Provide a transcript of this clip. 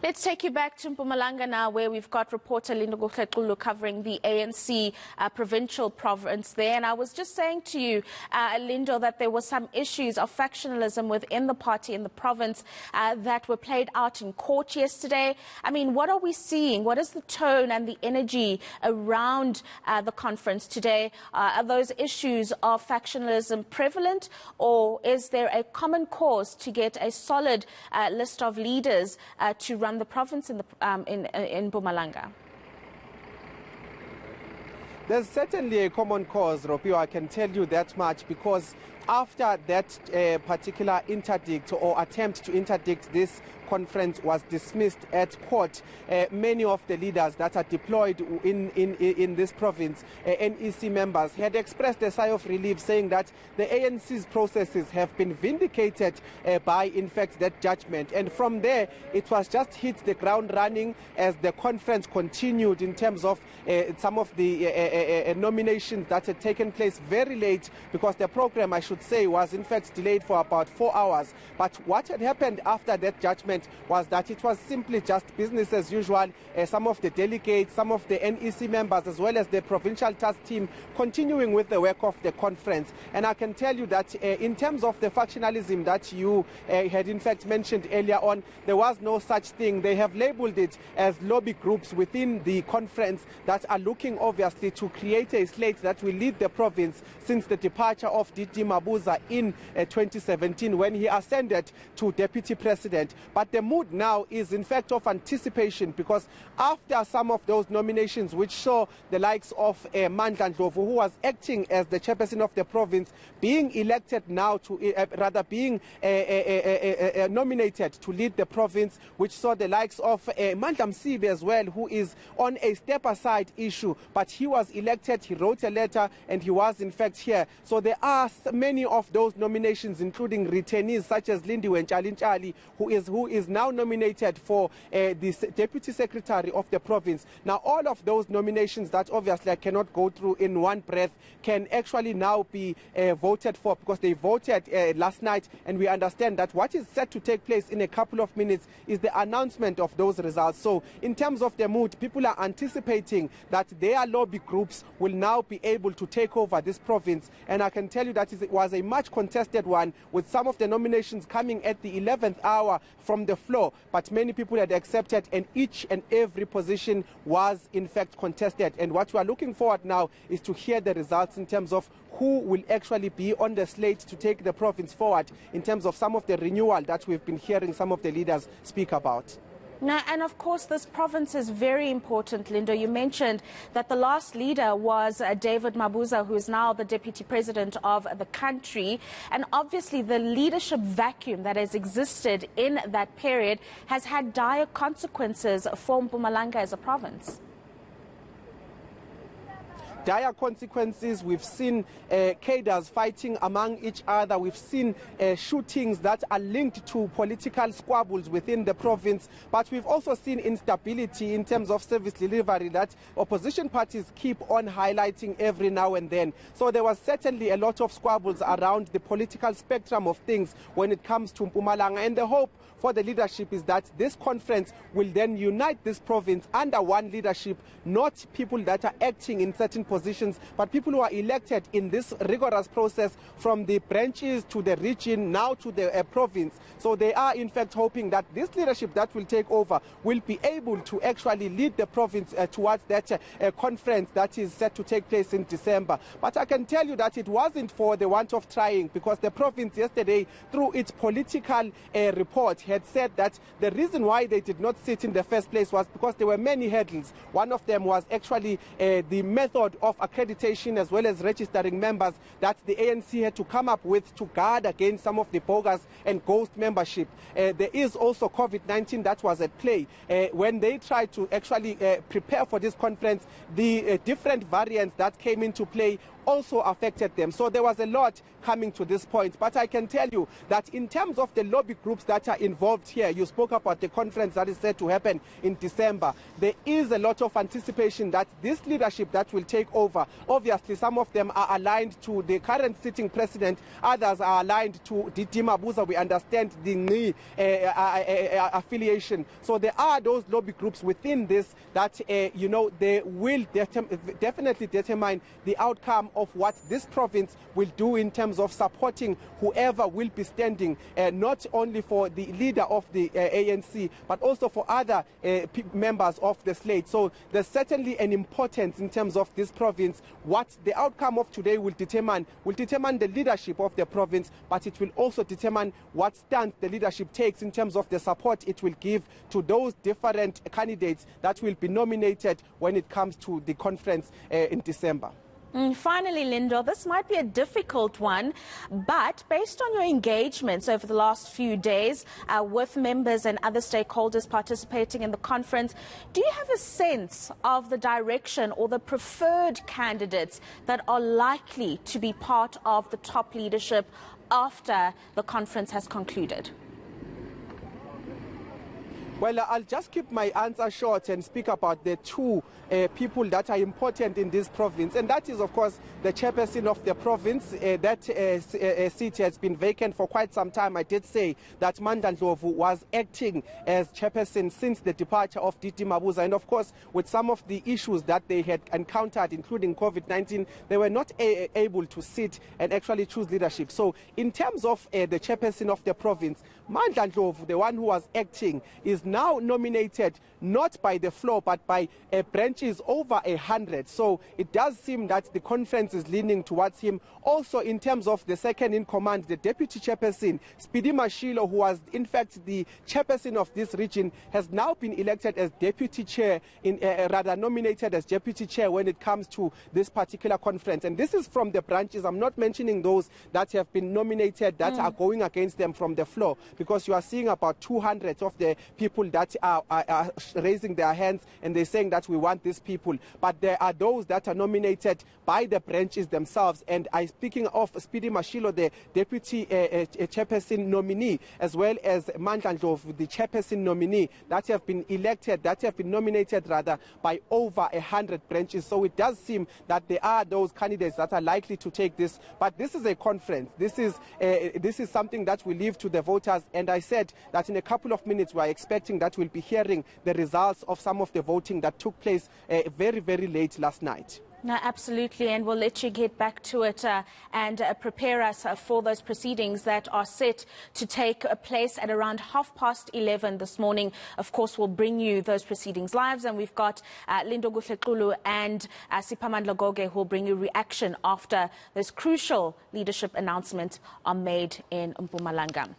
Let's take you back to Mpumalanga now, where we've got reporter Lindokuhle Xulu covering the ANC provincial province there. And I was just saying to you, Lindo, that there were some issues of factionalism within the party in the province that were played out in court yesterday. I mean, what are we seeing? What is the tone and the energy around the conference today? Are those issues of factionalism prevalent, or is there a common cause to get a solid list of leaders to run the province in Mpumalanga? There's certainly a common cause, Ropio, I can tell you that much, because after that particular interdict or attempt to interdict this conference was dismissed at court, many of the leaders that are deployed in this province, NEC members, had expressed a sigh of relief, saying that the ANC's processes have been vindicated by, in fact, that judgment. And from there, it was just hit the ground running as the conference continued in terms of some of the nominations that had taken place very late, because the program, I should say, was in fact delayed for about 4 hours. But what had happened after that judgment was that it was simply just business as usual. Some of the delegates, some of the NEC members, as well as the provincial task team, continuing with the work of the conference. And I can tell you that in terms of the factionalism that you had in fact mentioned earlier on, there was no such thing. They have labeled it as lobby groups within the conference that are looking obviously to create a slate that will lead the province since the departure of David Mabuza in 2017 when he ascended to deputy president. But the mood now is in fact of anticipation, because after some of those nominations which saw the likes of Mandla Ndlovu, who was acting as the chairperson of the province, being elected now to being nominated to lead the province, which saw the likes of Mandla Msibe as well, who is on a step aside issue, but he was elected, he wrote a letter, and he was in fact here. So there are many of those nominations, including returnees such as Lindokuhle Xulu, who is now nominated for the deputy secretary of the province. Now, all of those nominations that obviously I cannot go through in one breath can actually now be voted for, because they voted last night, and we understand that what is set to take place in a couple of minutes is the announcement of those results. So in terms of the mood, people are anticipating that their lobby groups will now be able to take over this province, and I can tell you that it was a much contested one, with some of the nominations coming at the 11th hour from the floor, but many people had accepted, and each and every position was in fact contested. And what we are looking forward now is to hear the results in terms of who will actually be on the slate to take the province forward, in terms of some of the renewal that we've been hearing some of the leaders speak about. Now, and of course, this province is very important, Lindo. You mentioned that the last leader was David Mabuza, who is now the deputy president of the country. And obviously, the leadership vacuum that has existed in that period has had dire consequences for Mpumalanga as a province. Dire consequences. We've seen cadres fighting among each other. We've seen shootings that are linked to political squabbles within the province. But we've also seen instability in terms of service delivery that opposition parties keep on highlighting every now and then. So there was certainly a lot of squabbles around the political spectrum of things when it comes to Mpumalanga. And the hope for the leadership is that this conference will then unite this province under one leadership, not people that are acting in certain positions, but people who are elected in this rigorous process from the branches to the region, now to the province. So they are in fact hoping that this leadership that will take over will be able to actually lead the province towards that conference that is set to take place in December. But I can tell you that it wasn't for the want of trying, because the province yesterday, through its political report, had said that the reason why they did not sit in the first place was because there were many hurdles. One of them was actually the method of accreditation as well as registering members that the ANC had to come up with to guard against some of the bogus and ghost membership. There is also COVID-19 that was at play. When they tried to actually prepare for this conference, the different variants that came into play also affected them. So there was a lot coming to this point. But I can tell you that in terms of the lobby groups that are involved here, you spoke about the conference that is set to happen in December. There is a lot of anticipation that this leadership that will take over, obviously some of them are aligned to the current sitting president, others are aligned to David Mabuza. We understand the affiliation. So there are those lobby groups within this that, they will definitely determine the outcome of what this province will do in terms of supporting whoever will be standing, not only for the leader of the ANC, but also for other members of the slate. So there's certainly an importance in terms of this province. What the outcome of today will determine the leadership of the province, but it will also determine what stance the leadership takes in terms of the support it will give to those different candidates that will be nominated when it comes to the conference in December. Finally, Lindo, this might be a difficult one, but based on your engagements over the last few days with members and other stakeholders participating in the conference, do you have a sense of the direction or the preferred candidates that are likely to be part of the top leadership after the conference has concluded? Well, I'll just keep my answer short and speak about the two people that are important in this province. And that is, of course, the chairperson of the province. That seat has been vacant for quite some time. I did say that Mandla Ndlovu was acting as chairperson since the departure of David Mabuza. And, of course, with some of the issues that they had encountered, including COVID-19, they were not able to sit and actually choose leadership. So in terms of the chairperson of the province, Mandla Ndlovu, the one who was acting, is now nominated not by the floor but by branches over 100. So it does seem that the conference is leaning towards him. Also, in terms of the second in command, the deputy chairperson, Speedy Mashilo, who was in fact the chairperson of this region, has now been elected as deputy chair, rather nominated as deputy chair when it comes to this particular conference. And this is from the branches. I'm not mentioning those that have been nominated that are going against them from the floor, because you are seeing about 200 of the people that are raising their hands and they're saying that we want these people. But there are those that are nominated by the branches themselves. And speaking of Speedy Mashilo, the deputy chairperson nominee, as well as Mandla Ndlovu, the chairperson nominee, that have been elected, that have been nominated rather, by over 100 branches. So it does seem that there are those candidates that are likely to take this. But this is a conference. This is something that we leave to the voters. And I said that in a couple of minutes we are expecting that we'll be hearing the results of some of the voting that took place very, very late last night. No, absolutely, and we'll let you get back to it and prepare us for those proceedings that are set to take place at around 11:30 this morning. Of course, we'll bring you those proceedings live, and we've got Lindokuhle Xulu and Siphamandla Goge who will bring you reaction after this crucial leadership announcement are made in Mpumalanga.